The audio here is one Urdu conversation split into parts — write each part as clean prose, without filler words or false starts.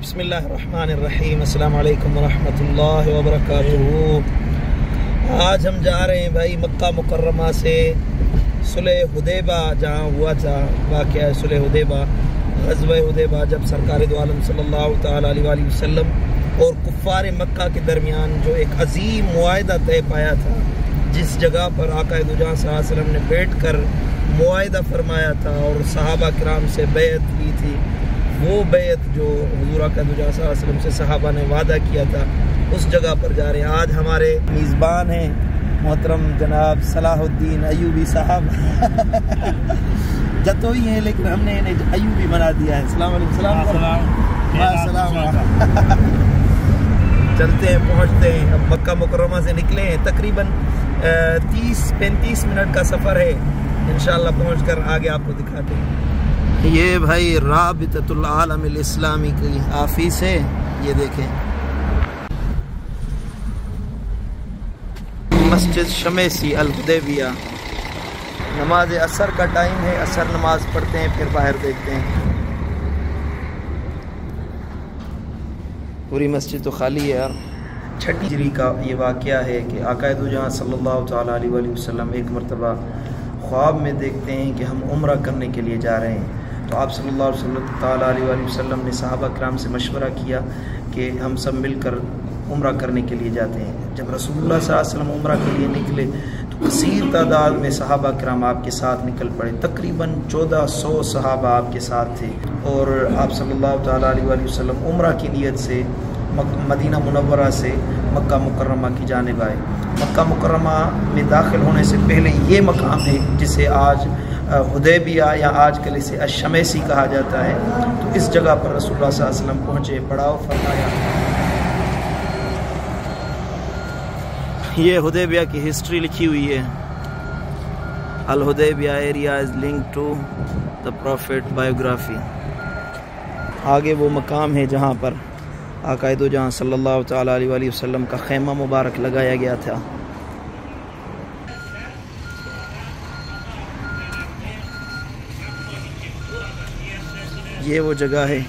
بسم اللہ الرحمن الرحیم، السلام علیکم ورحمۃ اللہ وبرکاتہ۔ آج ہم جا رہے ہیں بھائی مکہ مکرمہ سے صلح حدیبہ، جہاں ہوا تھا واقعہ صلح حدیبہ، غزوہ حدیبہ، جب سرکار دو عالم صلی اللہ تعالیٰ علیہ وآلہ وسلم اور کفار مکہ کے درمیان جو ایک عظیم معاہدہ طے پایا تھا، جس جگہ پر آقا دو جہاں صلی اللہ علیہ وسلم نے بیٹھ کر معاہدہ فرمایا تھا اور صحابہ کرام سے بیعت کی تھی، وہ بیعت جو حضور آقا دو جہاں صلی اللہ علیہ وسلم سے صحابہ نے وعدہ کیا تھا، اس جگہ پر جا رہے ہیں۔ آج ہمارے میزبان ہیں محترم جناب صلاح الدین ایوبی صاحب، جتوئی ہیں لیکن ہم نے انہیں ایوبی بنا دیا ہے۔ السلام علیکم۔ السلام۔ چلتے ہیں، پہنچتے ہیں، اب مکہ مکرمہ سے نکلے ہیں، تقریباً 30-35 منٹ کا سفر ہے، انشاءاللہ پہنچ کر آگے آپ کو دکھاتے ہیں۔ یہ بھائی رابطۃ العالم الاسلامی کی آفس ہے، یہ دیکھیں، مسجد شمیسی الحدیبیہ۔ نماز عصر کا ٹائم ہے، عصر نماز پڑھتے ہیں، پھر باہر دیکھتے ہیں۔ پوری مسجد تو خالی ہے یار۔ چھٹی ہجری کا یہ واقعہ ہے کہ آقا دو جہاں صلی اللہ تعالیٰ علیہ وآلہ وسلم ایک مرتبہ خواب میں دیکھتے ہیں کہ ہم عمرہ کرنے کے لیے جا رہے ہیں، تو آپ صلی اللہ علیہ وآلہ وسلم نے صحابہ کرام سے مشورہ کیا کہ ہم سب مل کر عمرہ کرنے کے لیے جاتے ہیں۔ جب رسول اللہ صلی اللہ علیہ وسلم عمرہ کے لیے نکلے تو کثیر تعداد میں صحابہ کرام آپ کے ساتھ نکل پڑے، تقریباً 1400 صحابہ آپ کے ساتھ تھے، اور آپ صلی اللہ تعالیٰ علیہ وآلہ وسلم عمرہ کی نیت سے مدینہ منورہ سے مکہ مکرمہ کی جانب آئے۔ مکہ مکرمہ میں داخل ہونے سے پہلے یہ مقام ہے جسے آج حدیبیہ یا آج کل اسے الشمیسی کہا جاتا ہے، تو اس جگہ پر رسول اللہ صلی اللہ علیہ وسلم پہنچے، پڑاؤ فرمایا۔ یہ حدیبیہ کی ہسٹری لکھی ہوئی ہے۔ Al Hudaybiyah area is linked to the prophet biography. آگے وہ مقام ہے جہاں پر آقا دو جہاں صلی اللہ تعالیٰ علیہ وآلہ وسلم کا خیمہ مبارک لگایا گیا تھا۔ یہ وہ جگہ ہے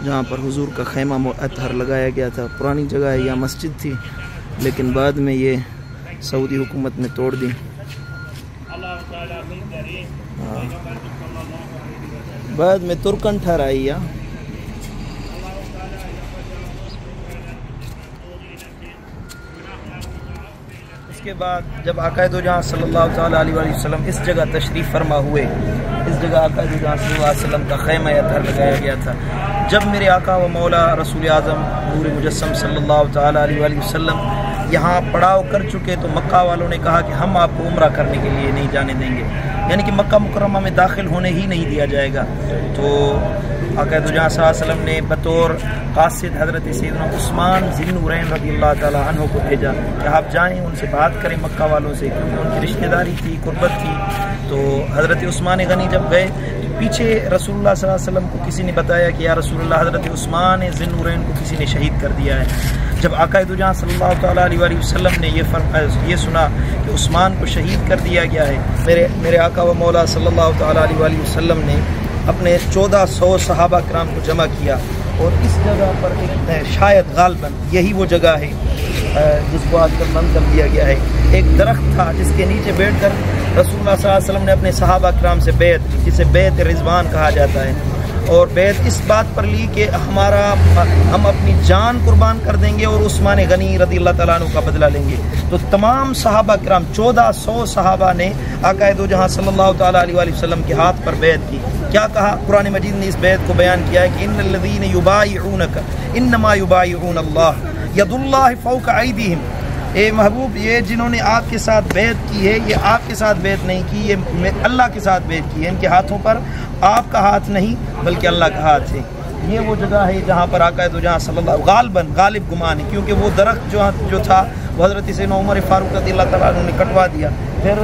جہاں پر حضور کا خیمہ اطہر لگایا گیا تھا۔ پرانی جگہ ہے، یا مسجد تھی لیکن بعد میں یہ سعودی حکومت نے توڑ دی۔ بعد میں ترکن ٹھہرائی۔ اس کے بعد جب آقا دو جہاں صلی اللہ تعالیٰ علیہ وآلہ وسلم اس جگہ تشریف فرما ہوئے، اس جگہ آقا دو جہاں صلی اللہ علیہ وسلم کا خیمہ اطہر لگایا گیا تھا۔ جب میرے آقا و مولا رسول اعظم نور مجسم صلی اللہ تعالیٰ علیہ وآلہ وسلم یہاں پڑاؤ کر چکے تو مکہ والوں نے کہا کہ ہم آپ کو عمرہ کرنے کے لیے نہیں جانے دیں گے، یعنی کہ مکہ مکرمہ میں داخل ہونے ہی نہیں دیا جائے گا۔ تو آقا دو جہاں صلی اللہ علیہ وسلم نے بطور قاصد حضرت سیدنا عثمان ذی النورین رضی اللہ تعالیٰ عنہ کو بھیجا کہ آپ جائیں، ان سے بات کریں مکہ والوں سے، کیونکہ ان کی رشتہ داری تھی، قربت تھی۔ تو حضرت عثمان غنی جب گئے تو پیچھے رسول اللہ صلی اللہ علیہ وسلم کو کسی نے بتایا کہ یا رسول اللہ، حضرت عثمان ذی النورین کو کسی نے شہید کر دیا ہے۔ جب آقا دو جہاں صلی اللہ تعالیٰ علیہ وآلہ وسلم نے یہ سنا کہ عثمان کو شہید کر دیا گیا ہے، میرے آقا و مولا صلی اللہ تعالیٰ علیہ وآلہ وسلم نے اپنے 1400 صحابہ کرام کو جمع کیا، اور اس جگہ پر شاید غالباً یہی وہ جگہ ہے جس کو آج کل منظر دیا گیا ہے۔ ایک درخت تھا جس کے نیچے بیٹھ کر رسول اللہ صلی اللہ علیہ وسلم نے اپنے صحابہ کرام سے بیعت کی، جسے بیعت رضوان کہا جاتا ہے، اور بیعت اس بات پر لی کہ ہم اپنی جان قربان کر دیں گے اور عثمان غنی رضی اللہ تعالیٰ عنہ کا بدلہ لیں گے۔ تو تمام صحابہ کرام 1400 صحابہ نے آقا دو جہاں صلی اللہ تعالیٰ علیہ وآلہ وسلم کے ہاتھ پر بیعت کی۔ کیا کہا؟ قرآن مجید نے اس بیعت کو بیان کیا ہے کہ ان الذین یبایعونک انما یبایعون اللہ ید اللہ فوق ایدیہم۔ اے محبوب، یہ جنہوں نے آپ کے ساتھ بیعت کی ہے، یہ آپ کے ساتھ بیعت نہیں کی، یہ اللہ کے ساتھ بیعت کی ہے، ان کے ہاتھوں پر آپ کا ہاتھ نہیں بلکہ اللہ کا ہاتھ ہے۔ یہ وہ جگہ ہے جہاں پر آقا دو جہاں صلی اللہ غالب گمان ہے، کیونکہ وہ درخت جو تھا وہ حضرت سیدنا عمر فاروق رضی اللہ تعالیٰ عنہ نے کٹوا دیا۔ پھر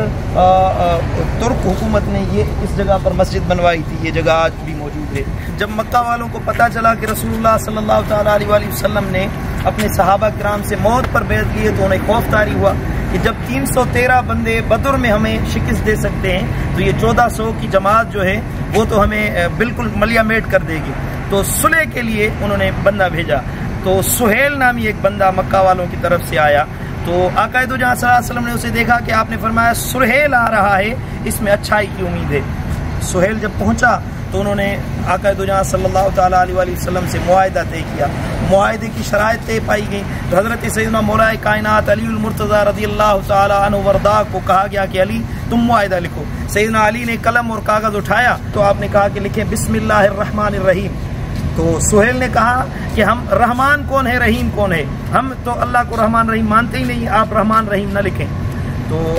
ترک حکومت نے اس جگہ پر مسجد بنوائی تھی، یہ جگہ آج بھی موجود ہے۔ جب مکہ والوں کو پتہ چلا کہ رسول اللہ صلی اللہ تعالیٰ علیہ وآلہ وسلم نے اپنے صحابہ کرام سے موت پر بیعت کی ہے تو انہیں خوف طاری ہوا کہ جب 313 بندے بدر میں ہمیں شکست دے سکتے ہیں تو یہ 1400 کی جماعت جو ہے وہ تو ہمیں بالکل ملیہ میٹ کر دے گی۔ تو صلح کے لیے انہوں نے بندہ بھیجا، تو سہیل نامی ایک بندہ مکہ والوں کی طرف سے آیا، تو آقا دو جہاں صلی اللہ علیہ وسلم نے اسے دیکھا کہ آپ نے فرمایا سہیل آ رہا ہے، اس میں اچھائی کی امید ہے۔ سہیل جب پہنچا تو انہوں نے آقا دو جہاں صلی اللہ تعالیٰ علیہ وسلم سے معاہدہ طے کیا، معاہدے کی شرائط طے پائی گئی، تو حضرت سیدنا مولا کائنات علی المرتضیٰ رضی اللہ تعالیٰ عنہ ورداء کو کہا گیا کہ علی تم معاہدہ لکھو۔ سیدنا علی نے قلم اور کاغذ اٹھایا تو آپ نے کہا کہ لکھیں بسم اللہ الرحمن الرحیم۔ تو سہیل نے کہا کہ ہم رحمان کون ہے رحیم کون ہے، ہم تو اللہ کو رحمان رحیم مانتے ہی نہیں، آپ رحمان رحیم نہ لکھیں، تو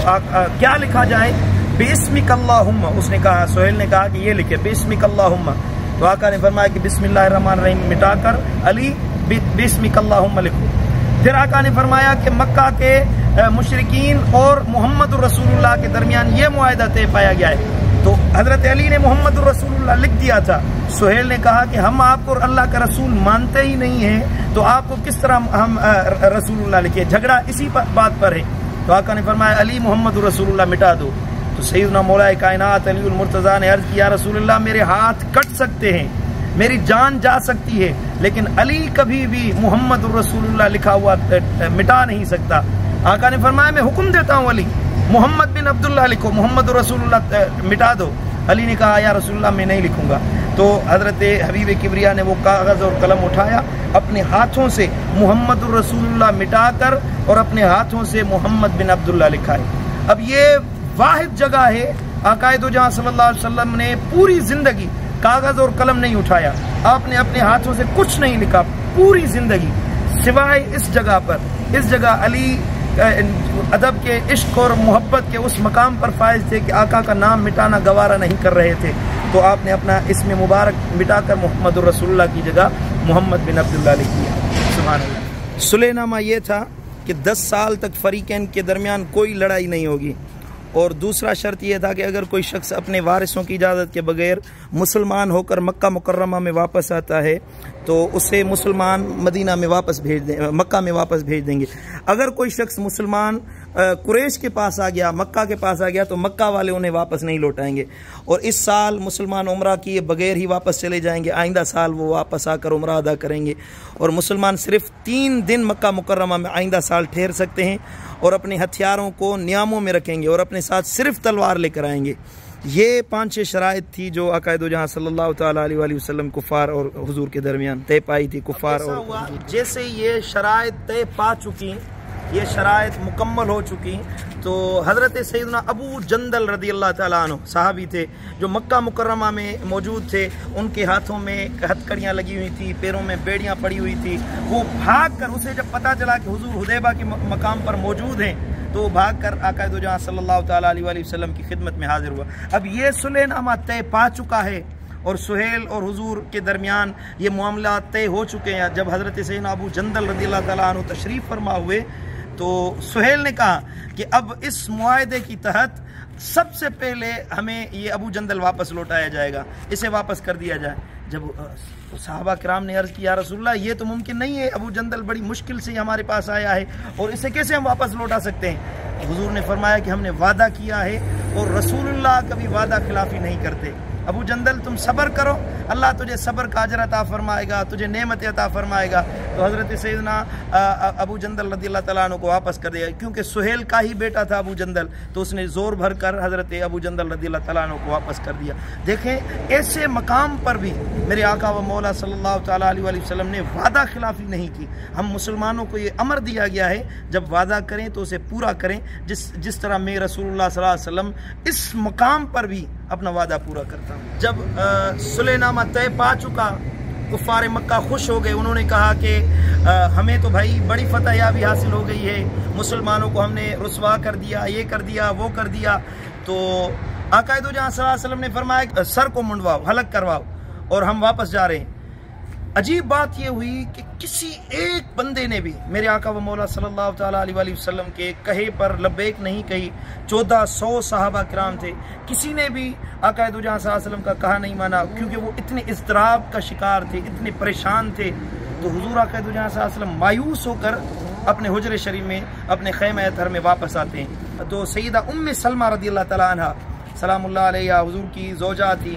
کیا لکھا جائے؟ بِاسْمِكَ اللہم۔ اس نے کہا، سہیل نے کہا کہ یہ لکھے بِاسْمِكَ اللہم، تو آقا نے فرمایا کہ بسم اللہ الرحمن الرحیم مٹا کر علی بِاسْمِكَ اللہم لکھو۔ پھر آقا نے فرمایا کہ مکہ کے مشرکین اور محمد الرسول اللہ کے درمیان یہ معاہدہ طے پایا گیا ہے، تو حضرت علی نے محمد الرسول اللہ لکھ دیا تھا۔ سہیل نے کہا کہ ہم آپ کو اللہ کا رسول مانتے ہی نہیں ہیں، تو آپ کو کس طرح ہم رسول اللہ لکھے، جھگڑا اسی بات پر ہے۔ تو آقا نے فرمایا علی محمد الرسول اللہ مٹا دو۔ تو سیدنا مولا کائنات علی المرتضیٰ نے عرض کیا رسول اللہ میرے ہاتھ کٹ سکتے ہیں، میری جان جا سکتی ہے، لیکن علی کبھی بھی محمد الرسول اللہ لکھا ہوا مٹا نہیں سکتا۔ آقا نے فرمایا میں حکم دیتا ہوں علی محمد بن عبداللہ لکھو، محمد الرسول اللہ مٹا دو۔ علی نے کہا یا رسول اللہ میں نہیں لکھوں گا۔ تو حضرت حبیب کبریا نے وہ کاغذ اور قلم اٹھایا، اپنے ہاتھوں سے محمد الرسول اللہ مٹا کر اور اپنے ہاتھوں سے محمد بن عبداللہ لکھا ہے۔ اب یہ واحد جگہ ہے آقا دو جہاں صلی اللہ علیہ وسلم نے پوری زندگی کاغذ اور قلم نہیں اٹھایا، آپ نے اپنے ہاتھوں سے کچھ نہیں لکھا پوری زندگی، سوائے اس جگہ پر۔ اس جگہ علی ادب کے عشق اور محبت کے اس مقام پر فائز تھے کہ آقا کا نام مٹانا گوارا نہیں کر رہے تھے، تو آپ نے اپنا اسم مبارک مٹا کر محمد الرسول اللہ کی جگہ محمد بن عبداللہ لکھ دیا۔ سبحان اللہ۔ صلح نامہ یہ تھا کہ 10 سال تک فریقین کے درمیان کوئی لڑائی نہیں ہوگی، اور دوسرا شرط یہ تھا کہ اگر کوئی شخص اپنے وارثوں کی اجازت کے بغیر مسلمان ہو کر مکہ مکرمہ میں واپس آتا ہے تو اسے مسلمان مدینہ میں واپس بھیج دیں، مکہ میں واپس بھیج دیں گے۔ اگر کوئی شخص مسلمان قریش کے پاس آ گیا، مکہ کے پاس آ گیا، تو مکہ والے انہیں واپس نہیں لوٹائیں گے، اور اس سال مسلمان عمرہ کیے بغیر ہی واپس چلے جائیں گے، آئندہ سال وہ واپس آ کر عمرہ ادا کریں گے، اور مسلمان صرف 3 دن مکہ مکرمہ میں آئندہ سال ٹھہر سکتے ہیں، اور اپنے ہتھیاروں کو نیاموں میں رکھیں گے اور اپنے ساتھ صرف تلوار لے کر آئیں گے۔ یہ 5-6 شرائط تھی جو آقا دو جہاں صلی اللہ تعالیٰ علیہ وسلم کفار اور حضور کے درمیان طے پائی تھی۔ کفار اور جیسے یہ شرائط طے پا چکی، یہ شرائط مکمل ہو چکی، تو حضرت سیدنا ابو جندل رضی اللہ تعالیٰ عنہ صحابی تھے جو مکہ مکرمہ میں موجود تھے، ان کے ہاتھوں میں ہتھکڑیاں لگی ہوئی تھی، پیروں میں بیڑیاں پڑی ہوئی تھی، وہ بھاگ کر، اسے جب پتہ چلا کہ حضور حدیبہ کے مقام پر موجود ہیں تو وہ بھاگ کر آقا دو جہاں صلی اللہ تعالیٰ علیہ وسلم کی خدمت میں حاضر ہوا۔ اب یہ صلح نامہ طے پا چکا ہے، اور سہیل اور حضور کے درمیان یہ معاملات طے ہو چکے ہیں۔ جب حضرت سیدنا ابو جندل رضی اللہ تعالیٰ عنہ تشریف فرما ہوئے تو سہیل نے کہا کہ اب اس معاہدے کی تحت سب سے پہلے ہمیں یہ ابو جندل واپس لوٹایا جائے گا، اسے واپس کر دیا جائے۔ جب صحابہ کرام نے عرض کیا رسول اللہ یہ تو ممکن نہیں ہے، ابو جندل بڑی مشکل سے ہمارے پاس آیا ہے اور اسے کیسے ہم واپس لوٹا سکتے ہیں؟ حضور نے فرمایا کہ ہم نے وعدہ کیا ہے اور رسول اللہ کبھی وعدہ خلافی نہیں کرتے۔ ابو جندل تم صبر کرو، اللہ تجھے صبر کا اجر عطا فرمائے گا، تجھے نعمت عطا فرمائے گا۔ تو حضرت سیدنا ابو جندل رضی اللہ تعالیٰ عنہ کو واپس کر دیا، کیونکہ سہیل کا ہی بیٹا تھا ابو جندل، تو اس نے زور بھر کر حضرت ابو جندل رضی اللہ تعالیٰ عنہ کو واپس کر دیا۔ دیکھیں ایسے مقام پر بھی میرے آقا و مولا صلی اللہ تعالیٰ علیہ وسلم نے وعدہ خلافی نہیں کی۔ ہم مسلمانوں کو یہ امر دیا گیا ہے جب وعدہ کریں تو اسے پورا کریں، جس طرح میں رسول اللہ صلی اللہ علیہ وسلم اس مقام پر بھی اپنا وعدہ پورا کرتا ہوں۔ جب صلح نامہ طے پا چکا، کفار مکہ خوش ہو گئے، انہوں نے کہا کہ ہمیں تو بھائی بڑی فتح یابی حاصل ہو گئی ہے، مسلمانوں کو ہم نے رسوا کر دیا، یہ کر دیا، وہ کر دیا۔ تو آقا دو جہاں صلی اللہ علیہ وسلم نے فرمایا سر کو منڈواؤ، حلق کرواؤ، اور ہم واپس جا رہے ہیں۔ عجیب بات یہ ہوئی کہ کسی ایک بندے نے بھی میرے آقا و مولا صلی اللہ تعالیٰ علیہ وسلم کے کہے پر لبیک نہیں کہی۔ 1400 صحابہ کرام تھے، کسی نے بھی آقا دو جہاں صلی اللہ علیہ وسلم کا کہا نہیں مانا، کیونکہ وہ اتنے اضطراب کا شکار تھے، اتنے پریشان تھے۔ تو حضور آقا دو جہاں صلی اللہ علیہ وسلم مایوس ہو کر اپنے حجر شریف میں، اپنے خیمہ اطہر میں واپس آتے ہیں۔ تو سیدہ ام سلمہ رضی اللہ تعالیٰ عنہ سلام اللہ علیہ حضور کی زوجہ تھی،